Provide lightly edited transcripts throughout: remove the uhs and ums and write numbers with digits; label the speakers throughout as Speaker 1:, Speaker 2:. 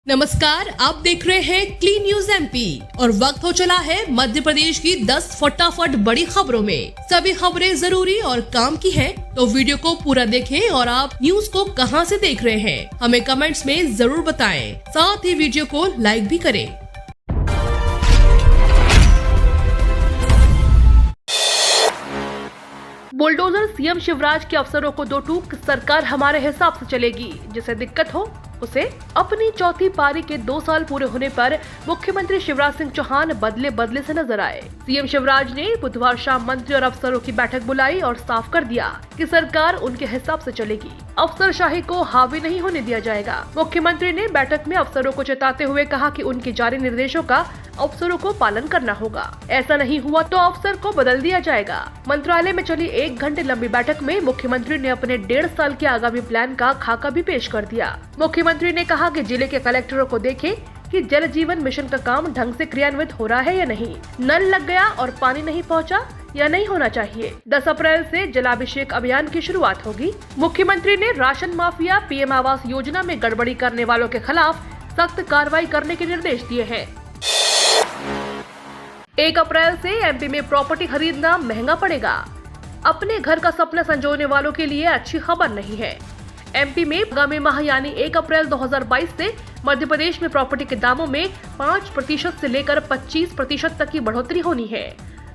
Speaker 1: नमस्कार, आप देख रहे हैं क्लीन न्यूज एमपी और वक्त हो चला है मध्य प्रदेश की 10 फटाफट बड़ी खबरों में। सभी खबरें जरूरी और काम की हैं, तो वीडियो को पूरा देखें और आप न्यूज को कहां से देख रहे हैं हमें कमेंट्स में जरूर बताएं। साथ ही वीडियो को लाइक भी करें। बुलडोजर सीएम शिवराज के अफसरों को दो टूक, सरकार हमारे हिसाब से चलेगी, जिसे दिक्कत हो उसे। अपनी चौथी पारी के 2 साल पूरे होने पर मुख्यमंत्री शिवराज सिंह चौहान बदले बदले से नजर आए। सीएम शिवराज ने बुधवार शाम मंत्री और अफसरों की बैठक बुलाई और साफ कर दिया कि सरकार उनके हिसाब से चलेगी, अफसरशाही को हावी नहीं होने दिया जाएगा। मुख्यमंत्री ने बैठक में अफसरों को चेताते हुए कहा कि उनके जारी निर्देशों का अफसरों को पालन करना होगा। ऐसा नहीं हुआ तो अफसर को बदल दिया जाएगा। मंत्रालय में चली 1 घंटे लंबी बैठक में मुख्यमंत्री ने अपने 1.5 साल के आगामी प्लान का खाका भी पेश कर दिया। मुख्यमंत्री ने कहा कि जिले के कलेक्टरों को देखें कि जल जीवन मिशन का काम ढंग से क्रियान्वित हो रहा है या नहीं, नल लग गया और पानी नहीं पहुंचा या नहीं होना चाहिए। 10 अप्रैल से जलाभिषेक अभियान की शुरुआत होगी। मुख्यमंत्री ने ration mafia, PM Awas Yojana में गड़बड़ी करने वालों के खिलाफ सख्त कार्रवाई करने के निर्देश दिए हैं। 1 अप्रैल से एमपी में प्रॉपर्टी खरीदना महंगा पड़ेगा। अपने घर का सपना संजोने वालों के लिए अच्छी खबर नहीं है। एमपी में आगामी माह यानी 1 अप्रैल 2022 से मध्य प्रदेश में प्रॉपर्टी के दामों में 5% से लेकर 25% तक की बढ़ोतरी होनी है।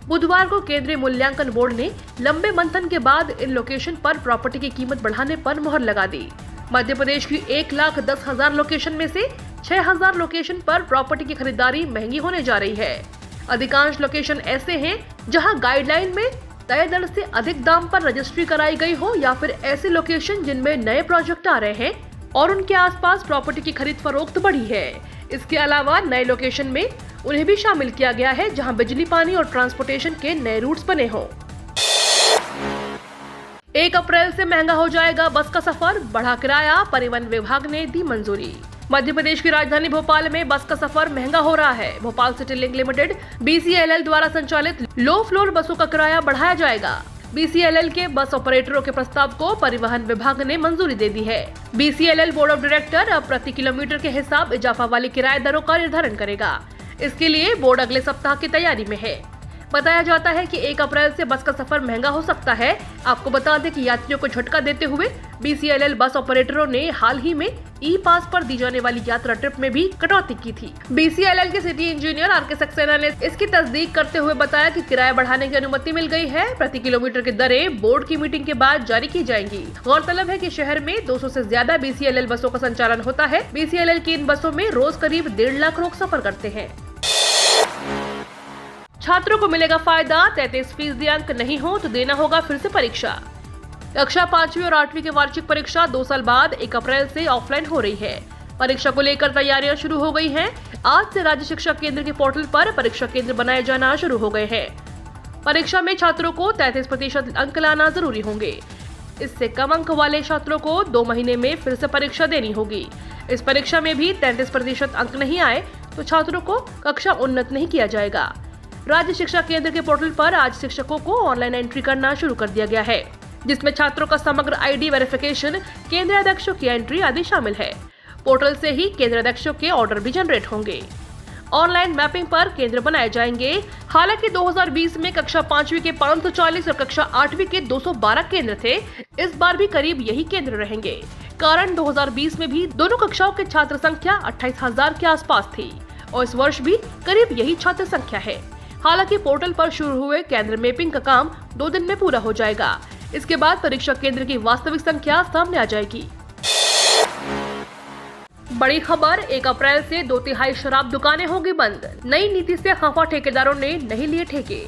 Speaker 1: बुधवार को केंद्रीय मूल्यांकन बोर्ड ने लंबे मंथन के बाद इन लोकेशन पर प्रॉपर्टी की कीमत बढ़ाने पर मुहर लगा दी। मध्य प्रदेश की 1,10,000 लोकेशन में से 6,000 लोकेशन पर प्रॉपर्टी की खरीदारी महंगी होने जा रही है। अधिकांश लोकेशन ऐसे हैं जहां गाइडलाइन में तय दर से अधिक दाम पर रजिस्ट्री कराई गई हो, या फिर ऐसे लोकेशन जिनमें नए प्रोजेक्ट आ रहे हैं और उनके आसपास प्रॉपर्टी की खरीद फरोख्त बढ़ी है। इसके अलावा नए लोकेशन में उन्हें भी शामिल किया गया है जहां बिजली, पानी और ट्रांसपोर्टेशन के नए रूट्स बने हों। 1 अप्रैल से महंगा हो जाएगा बस का सफर, बढ़ा किराया, परिवहन विभाग ने दी मंजूरी। मध्य प्रदेश की राजधानी भोपाल में बस का सफर महंगा हो रहा है। Bhopal city link limited BCLL द्वारा संचालित लो फ्लोर बसों का किराया बढ़ाया जाएगा। BCLL के बस ऑपरेटरों के प्रस्ताव को परिवहन विभाग ने मंजूरी दे दी है। BCLL बोर्ड ऑफ डायरेक्टर अब प्रति किलोमीटर के हिसाब इजाफा वाली किराए दरों का निर्धारण करेगा। इसके लिए बोर्ड अगले सप्ताह की तैयारी में है। बताया जाता है कि 1 अप्रैल से बस का सफर महंगा हो सकता है। आपको बता दें कि यात्रियों को झटका देते हुए BCLL बस ऑपरेटरों ने हाल ही में ई-पास पर दी जाने वाली यात्रा ट्रिप में भी कटौती की थी। BCLL के सिटी इंजीनियर RK सक्सेना ने इसकी तस्दीक करते हुए बताया कि किराया बढ़ाने की अनुमति मिल गई है। प्रति किलोमीटर की दरें बोर्ड की मीटिंग के बाद जारी की जाएंगी। गौरतलब है कि शहर में 200 से ज्यादा BCLL बसों का संचालन होता है। BCLL की इन बसों में रोज करीब 1.5 लाख लोग सफर करते हैं। छात्रों को मिलेगा फायदा, 33% अंक नहीं हो तो देना होगा फिर से परीक्षा। कक्षा 5वीं और 8वीं की वार्षिक परीक्षा 2 साल बाद 1 अप्रैल से ऑफलाइन हो रही है। परीक्षा को लेकर तैयारियां शुरू हो गई हैं। आज से राज्य शिक्षा केंद्र के पोर्टल पर परीक्षा केंद्र बनाए जाना शुरू हो गए हैं। परीक्षा में छात्रों को 33% अंक लाना जरूरी होंगे। इससे कम अंक वाले छात्रों को 2 महीने में फिर से परीक्षा देनी होगी। इस परीक्षा में भी 33% अंक नहीं आए तो छात्रों को कक्षा उन्नत नहीं किया जाएगा। राज्य शिक्षा केंद्र के पोर्टल पर आज शिक्षकों को ऑनलाइन एंट्री करना शुरू कर दिया गया है, जिसमें छात्रों का समग्र ID वेरिफिकेशन, केंद्र अध्यक्षों की एंट्री आदि शामिल है। पोर्टल से ही केंद्र अध्यक्षों के ऑर्डर भी जनरेट होंगे। ऑनलाइन मैपिंग पर केंद्र बनाए जाएंगे। हालांकि 2020 में कक्षा 5वीं के 540 और कक्षा 8वीं के 212 केंद्र थे। इस बार भी करीब यही केंद्र रहेंगे। कारण 2020 में भी दोनों कक्षाओं की छात्र संख्या 28,000 के आसपास थी और इस वर्ष भी करीब यही छात्र संख्या है। हालांकि पोर्टल पर शुरू हुए केंद्र मैपिंग का काम 2 दिन में पूरा हो जाएगा। इसके बाद परीक्षा केंद्र की वास्तविक संख्या सामने आ जाएगी। बड़ी खबर, 1 अप्रैल से 2/3 शराब दुकानें होंगी बंद। नई नीति से खफा ठेकेदारों ने नहीं लिए ठेके।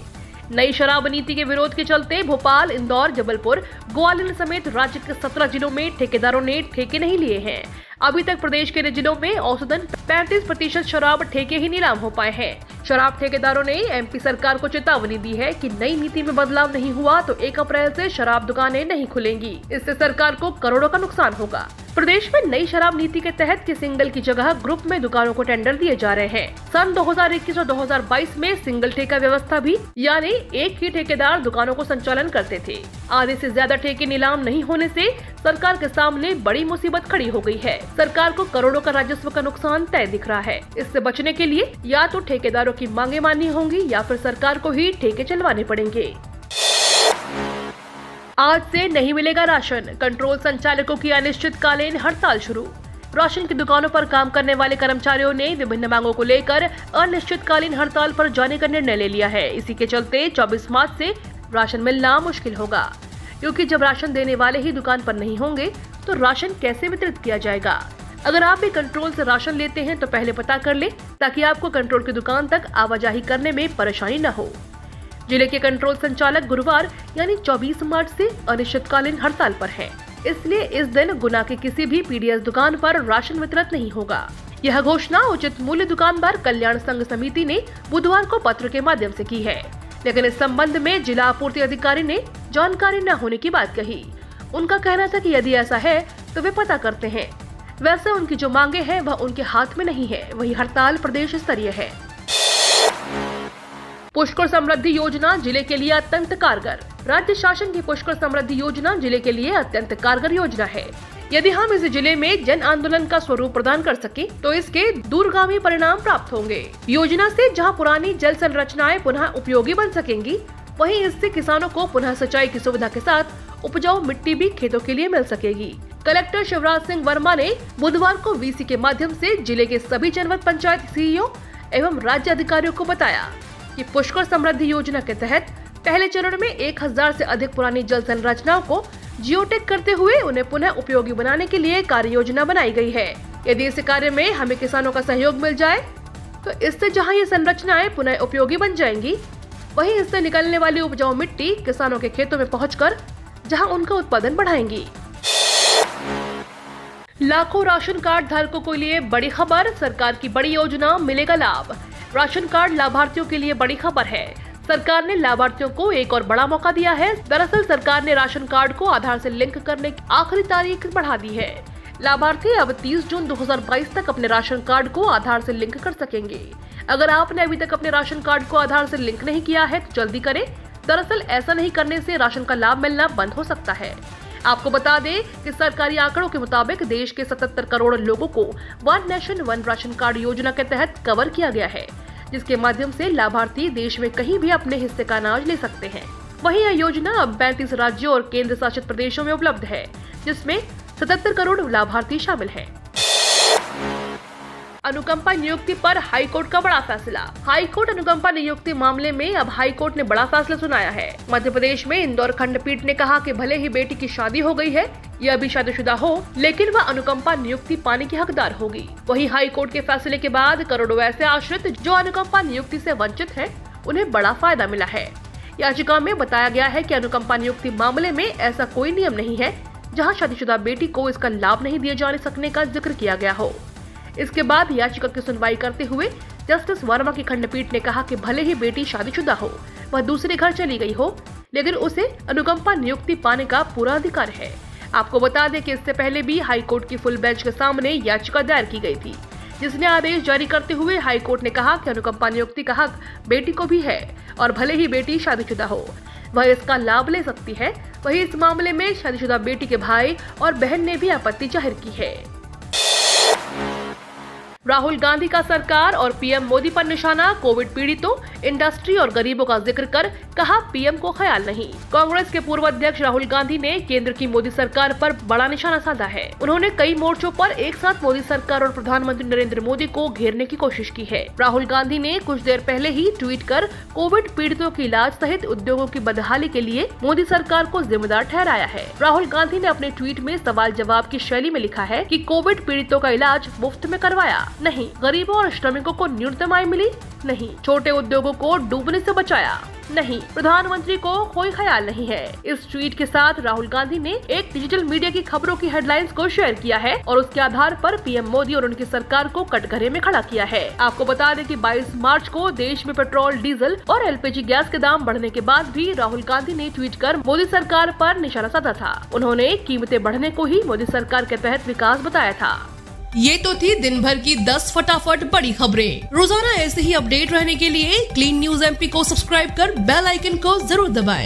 Speaker 1: नई शराब नीति के विरोध के चलते भोपाल, इंदौर, जबलपुर, ग्वालियर समेत राज्य के 17 जिलों में ठेकेदारों ने ठेके नहीं लिए हैं। अभी तक प्रदेश के जिलों में औसतन 35% शराब ठेके ही नीलाम हो पाए हैं। शराब ठेकेदारों ने MP सरकार को चेतावनी दी है कि नई नीति में बदलाव नहीं हुआ तो 1 अप्रैल से शराब दुकानें नहीं खुलेंगी। इससे सरकार को करोड़ों का नुकसान होगा। प्रदेश में नई शराब नीति के तहत की सिंगल की जगह ग्रुप में दुकानों को टेंडर दिए जा रहे हैं। सन 2021 और 2022 में सिंगल ठेका व्यवस्था भी, यानी एक ही ठेकेदार दुकानों को संचालन करते थे। आधे से ज्यादा ठेके नीलाम नहीं होने से सरकार के सामने बड़ी मुसीबत खड़ी हो गई है। सरकार को करोड़ों का राजस्व का नुकसान तय दिख रहा है। इससे बचने के लिए या तो ठेकेदारों की मांगे माननी होंगी या फिर सरकार को ही ठेके चलवाने पड़ेंगे। आज से नहीं मिलेगा राशन, कंट्रोल संचालकों की अनिश्चितकालीन हड़ताल शुरू। राशन की दुकानों पर काम करने वाले कर्मचारियों ने विभिन्न मांगों को लेकर अनिश्चितकालीन हड़ताल पर जाने का निर्णय ले लिया है। इसी के चलते 24 मार्च से राशन मिलना मुश्किल होगा, क्योंकि जब राशन देने वाले ही दुकान पर नहीं होंगे तो राशन कैसे वितरित किया जाएगा। अगर आप भी कंट्रोल से राशन लेते हैं तो पहले पता कर ले, ताकि आपको कंट्रोल की दुकान तक आवाजाही करने में परेशानी न हो। जिले के कंट्रोल संचालक गुरुवार यानी 24 मार्च से अनिश्चितकालीन हड़ताल पर हैं। इसलिए इस दिन गुना के किसी भी पीडीएस दुकान पर राशन वितरित नहीं होगा। यह घोषणा उचित मूल्य दुकानदार कल्याण संघ समिति ने बुधवार को पत्र के माध्यम से की है, लेकिन इस संबंध में जिला आपूर्ति अधिकारी ने जानकारी न होने की बात कही। उनका कहना था कि यदि ऐसा है तो वे पता करते हैं। वैसे उनकी जो मांगे हैं वह उनके हाथ में नहीं है। वही हड़ताल प्रदेश स्तरीय है। पुष्कर समृद्धि योजना जिले के लिए अत्यंत कारगर। राज्य शासन की पुष्कर समृद्धि योजना जिले के लिए अत्यंत कारगर योजना है। यदि हम इस जिले में जन आंदोलन का स्वरूप प्रदान कर सके तो इसके दूरगामी परिणाम प्राप्त होंगे। योजना से जहां पुरानी जल संरचनाएं पुनः उपयोगी बन सकेंगी, वहीं इससे किसानों को पुनः सिंचाई की सुविधा के साथ उपजाऊ मिट्टी भी खेतों के लिए मिल सकेगी। कलेक्टर शिवराज सिंह वर्मा ने बुधवार को वीसी के माध्यम से जिले के सभी जनपद पंचायत सीईओ एवं राज्य अधिकारियों को बताया कि पुष्कर समृद्धि योजना के तहत पहले चरण में 1000 से अधिक पुरानी जल संरचनाओं को जियोटेक करते हुए उन्हें पुनः उपयोगी बनाने के लिए कार्य योजना बनाई गई है। यदि इस कार्य में हमें किसानों का सहयोग मिल जाए तो इससे जहां ये संरचनाएं पुनः उपयोगी बन जाएंगी, वहीं इससे निकलने वाली उपजाऊ मिट्टी किसानों के खेतों में पहुंचकर जहां उनका उत्पादन बढ़ाएंगी। लाखों राशन कार्ड धारकों के लिए बड़ी खबर, सरकार की बड़ी योजना मिलेगा लाभ। राशन कार्ड लाभार्थियों के लिए बड़ी खबर है। सरकार ने लाभार्थियों को एक और बड़ा मौका दिया है। दरअसल सरकार ने राशन कार्ड को आधार से लिंक करने की आखिरी तारीख बढ़ा दी है। लाभार्थी अब 30 जून 2022 तक अपने राशन कार्ड को आधार से लिंक कर सकेंगे। अगर आपने अभी तक अपने राशन कार्ड को आधार से लिंक नहीं किया है तो जल्दी करें। दरअसल ऐसा नहीं करने से राशन का लाभ मिलना बंद हो सकता है। आपको बता दें कि सरकारी आंकड़ों के मुताबिक देश के 77 करोड़ लोगों को one nation one ration card योजना के तहत कवर किया गया है, जिसके माध्यम से लाभार्थी देश में कहीं भी अपने हिस्से का अनाज ले सकते हैं। वहीं यह योजना अब 35 राज्यों और केंद्र शासित प्रदेशों में उपलब्ध है, जिसमें 77 करोड़ लाभार्थी शामिल हैं। अनुकंपा नियुक्ति पर हाईकोर्ट का बड़ा फैसला। हाईकोर्ट अनुकंपा नियुक्ति मामले में अब हाईकोर्ट ने बड़ा फैसला सुनाया है। मध्य प्रदेश में इंदौर खंडपीठ ने कहा कि भले ही बेटी की शादी हो गई है या भी शादीशुदा हो, लेकिन वह अनुकंपा नियुक्ति पाने की हकदार होगी। वहीं हाईकोर्ट के फैसले के बाद करोड़ों ऐसे आश्रित जो अनुकंपा नियुक्ति से वंचित हैं, उन्हें बड़ा फायदा मिला है। याचिका में बताया गया है कि अनुकंपा नियुक्ति मामले में ऐसा कोई नियम नहीं है जहां शादीशुदा बेटी को इसका लाभ नहीं दिए जाने सकने का जिक्र किया गया हो। इसके बाद याचिका की सुनवाई करते हुए जस्टिस वर्मा की खंडपीठ ने कहा कि भले ही बेटी शादीशुदा हो, वह दूसरे घर चली गई हो, लेकिन उसे अनुकंपा नियुक्ति पाने का पूरा अधिकार है। आपको बता दें कि इससे पहले भी हाईकोर्ट की फुल बेंच के सामने याचिका दायर की गई थी, जिसने आदेश जारी करते हुए हाईकोर्ट ने कहा कि अनुकंपा नियुक्ति का हक बेटी को भी है और भले ही बेटी शादीशुदा हो, वह इसका लाभ ले सकती है। वहीं इस मामले में शादीशुदा बेटी के भाई और बहन ने भी आपत्ति जाहिर की है। राहुल गांधी का सरकार और पीएम मोदी पर निशाना। कोविड पीड़ितों, इंडस्ट्री और गरीबों का जिक्र कर कहा पीएम को ख्याल नहीं। कांग्रेस के पूर्व अध्यक्ष राहुल गांधी ने केंद्र की मोदी सरकार पर बड़ा निशाना साधा है। उन्होंने कई मोर्चों पर एक साथ मोदी सरकार और प्रधानमंत्री नरेंद्र मोदी को घेरने की कोशिश की है। राहुल गांधी ने कुछ देर पहले ही ट्वीट कर कोविड पीड़ितों की इलाज सहित उद्योगों की बदहाली के लिए मोदी सरकार को जिम्मेदार ठहराया है। राहुल गांधी ने अपने ट्वीट में सवाल जवाब की शैली में लिखा है कि कोविड पीड़ितों का इलाज मुफ्त में करवाया। नहीं। गरीबों और श्रमिकों को न्यूनतम आय मिली? नहीं। छोटे उद्योगों को डूबने से बचाया? नहीं। प्रधानमंत्री को कोई ख्याल नहीं है। इस ट्वीट के साथ राहुल गांधी ने एक डिजिटल मीडिया की खबरों की हेडलाइंस को शेयर किया है और उसके आधार पर पीएम मोदी और उनकी सरकार को कटघरे में खड़ा किया है। आपको बता दें कि 22 मार्च को देश में पेट्रोल, डीजल और एलपीजी गैस के दाम बढ़ने के बाद भी राहुल गांधी ने ट्वीट कर मोदी सरकार पर निशाना साधा था। उन्होंने कीमतें बढ़ने को ही मोदी सरकार के तहत विकास बताया था।
Speaker 2: ये तो थी दिन भर की 10 फटाफट बड़ी खबरें। रोजाना ऐसे ही अपडेट रहने के लिए क्लीन न्यूज एमपी को सब्सक्राइब कर बेल आइकन को जरूर दबाएं।